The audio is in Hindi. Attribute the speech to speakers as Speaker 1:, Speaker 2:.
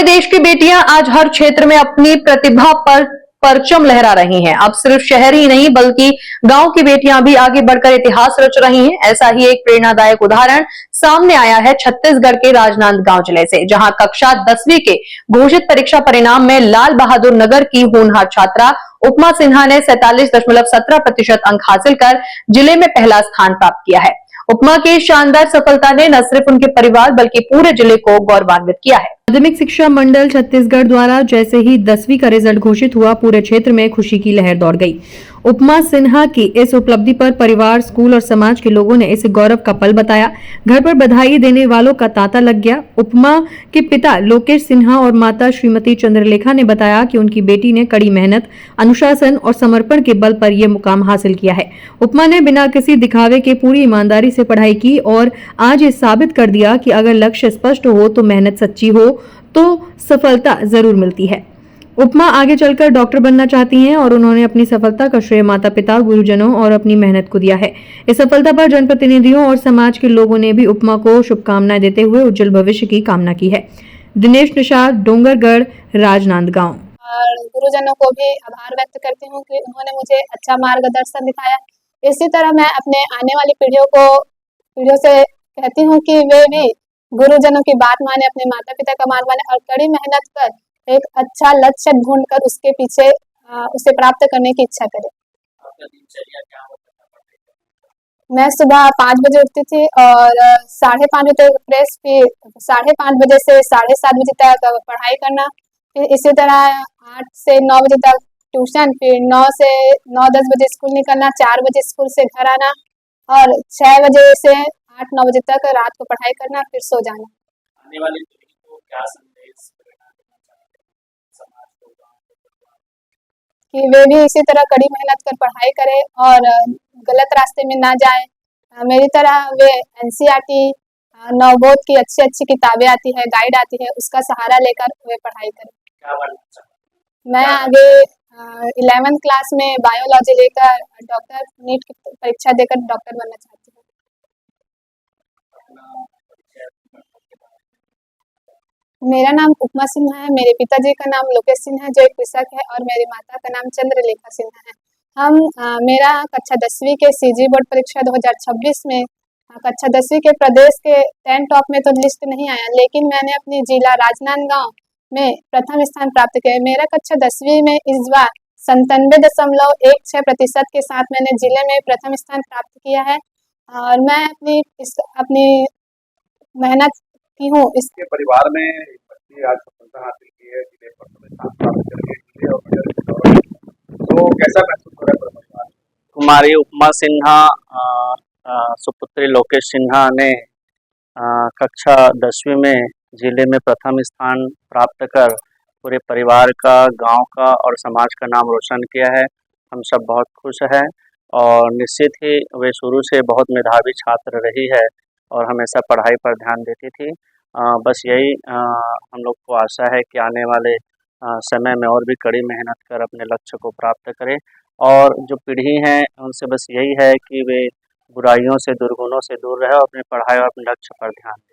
Speaker 1: हमारे देश की बेटियां आज हर क्षेत्र में अपनी प्रतिभा पर परचम लहरा रही हैं। अब सिर्फ शहर ही नहीं बल्कि गांव की बेटियां भी आगे बढ़कर इतिहास रच रही हैं। ऐसा ही एक प्रेरणादायक उदाहरण सामने आया है छत्तीसगढ़ के राजनांदगांव जिले से, जहां कक्षा 10वीं के घोषित परीक्षा परिणाम में लाल बहादुर नगर की होनहार छात्रा उपमा सिन्हा ने 47.17% अंक हासिल कर जिले में पहला स्थान प्राप्त किया है। उपमा की शानदार सफलता ने न सिर्फ उनके परिवार बल्कि पूरे जिले को गौरवान्वित किया है। माध्यमिक शिक्षा मंडल छत्तीसगढ़ द्वारा जैसे ही 10वीं का रिजल्ट घोषित हुआ, पूरे क्षेत्र में खुशी की लहर दौड़ गई। उपमा सिन्हा की इस उपलब्धि पर परिवार, स्कूल और समाज के लोगों ने इसे गौरव का पल बताया। घर पर बधाई देने वालों का तांता लग गया। उपमा के पिता लोकेश सिन्हा और माता श्रीमती चंद्रलेखा ने बताया कि उनकी बेटी ने कड़ी मेहनत, अनुशासन और समर्पण के बल पर यह मुकाम हासिल किया है। उपमा ने बिना किसी दिखावे के पूरी ईमानदारी से पढ़ाई की और आज ये साबित कर दिया कि अगर लक्ष्य स्पष्ट हो तो मेहनत सच्ची हो तो सफलता जरूर मिलती है। उपमा आगे चलकर डॉक्टर बनना चाहती हैं और उन्होंने अपनी सफलता का श्रेय माता-पिता, गुरुजनों और अपनी मेहनत को दिया है। इस सफलता पर जनप्रतिनिधियों और समाज के लोगों ने भी उपमा को शुभकामनाएं देते हुए उज्जवल भविष्य की कामना की है। दिनेश निषाद, डोंगरगढ़, राजनांदगांव।
Speaker 2: और गुरुजनों को भी आभार व्यक्त करती हूँ कि उन्होंने मुझे अच्छा मार्गदर्शन दिखाया। इसी तरह मैं अपने आने वाली पीढ़ियों से कहती हूँ कि वे भी गुरुजनों की बात माने, अपने माता पिता का मान माने और कड़ी मेहनत कर एक अच्छा लक्ष्य ढूंढकर उसके पीछे उसे प्राप्त करने की इच्छा करें। मैं सुबह 5 बजे उठती थी और 5:30 बजे तक प्रेस, फिर 5:30 बजे से 7:30 बजे तक पढ़ाई करना, फिर इसी तरह 8 से 9 बजे तक ट्यूशन, फिर 9 से 9-10 बजे स्कूल निकलना, 4 बजे स्कूल से घर आना और 6 बजे से 8-9 बजे तक रात को पढ़ाई करना, फिर सो जाना।
Speaker 3: आने वाली पीढ़ी को क्या संदेश देना चाहते हैं समाज को,
Speaker 2: कि वे भी इसी तरह कड़ी मेहनत कर पढ़ाई करें और गलत रास्ते में ना जाए। मेरी तरह वे एनसीईआरटी, नवबोध की अच्छी किताबें आती है, गाइड आती है, उसका सहारा लेकर वे पढ़ाई करें।
Speaker 3: क्या बनना चाहते हैं?
Speaker 2: मैं आगे 11th क्लास में बायोलॉजी लेकर डॉक्टर, नीट की परीक्षा देकर डॉक्टर बनना चाहती हूँ। मेरा नाम उपमा सिन्हा है। मेरे पिताजी का नाम लोकेश सिन्हा है जो एक कृषक है और मेरी माता का नाम चंद्रलेखा सिन्हा है। मेरा कक्षा 10वीं के सीजी बोर्ड परीक्षा 2026 में कक्षा 10वीं के प्रदेश के 10 टॉप में तो लिस्ट नहीं आया, लेकिन मैंने अपनी जिला राजनांदगांव में प्रथम स्थान प्राप्त किया। मेरा कक्षा 10वीं में इस बार 97.16% के साथ मैंने जिले में प्रथम स्थान प्राप्त किया है और मैं अपनी मेहनत की हूँ।
Speaker 4: इसके परिवार में बच्ची आज सफलता हासिल की है, जिले प्रथम स्थान प्राप्त करके जिले और मेडल के दौरान, तो कैसा महसूस हो रहा है परिवार?
Speaker 3: कुमारी उपमा सिन्हा सुपुत्री लोकेश सिन्हा ने कक्षा 10वीं में जिले में प्रथम स्थान प्राप्त कर पूरे परिवार का, गांव का और समाज का नाम रोशन किया है। हम सब बहुत खुश हैं और निश्चित ही वे शुरू से बहुत मेधावी छात्र रही है और हमेशा पढ़ाई पर ध्यान देती थी। बस यही हम लोग को आशा है कि आने वाले समय में और भी कड़ी मेहनत कर अपने लक्ष्य को प्राप्त करें और जो पीढ़ी है उनसे बस यही है कि वे बुराइयों से, दुर्गुणों से दूर रहे और अपनी पढ़ाई और अपने लक्ष्य पर ध्यान दें।